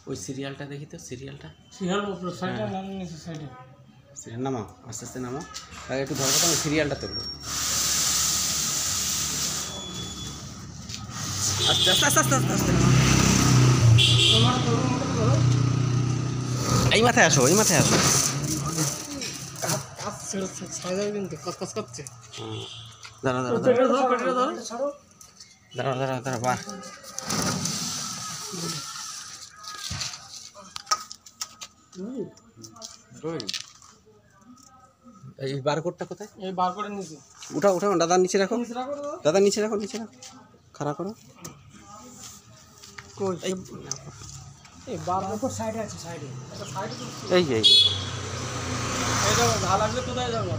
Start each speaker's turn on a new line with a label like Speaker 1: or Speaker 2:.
Speaker 1: ওই সিরিয়ালটা দেখি তো, সিরিয়ালটা
Speaker 2: সিরিয়াল উপরে সাইডে নাম নিচে সাইডে
Speaker 1: সিরিয়াল নামাও, আস্তে আস্তে নামাও। তাহলে একটু ধরো তো, আমি সিরিয়ালটা তুলবো। আস্তে আস্তে আস্তে আস্তে আস্তে আস্তে
Speaker 2: তোমার তোর মতো ধরো
Speaker 1: এই মাথায় আসো, এই মাথায় আসো।
Speaker 2: কাজ ছেড়ে সাইডে কিন্তু কাজ করছে
Speaker 1: দাঁড়া দাঁড়া
Speaker 2: পেটে ধরো পেটে ধরো ছাড়ো
Speaker 1: দাঁড়া দাঁড়া দাঁড়া বাহ। এই বারকোডটা কোথায়?
Speaker 2: এই বার করে নিচে
Speaker 1: উঠাও উঠাও, দাদা নিচে রাখো,
Speaker 2: নিচে রাখো দাদা
Speaker 1: দাদা নিচে রাখো, নিচে রাখো, খাড়া করো।
Speaker 2: কই এই বার উপর সাইডে আছে সাইডে এটা সাইডে
Speaker 1: এই যে
Speaker 2: এই যাও ঘা লাগলে কোথায় যাবো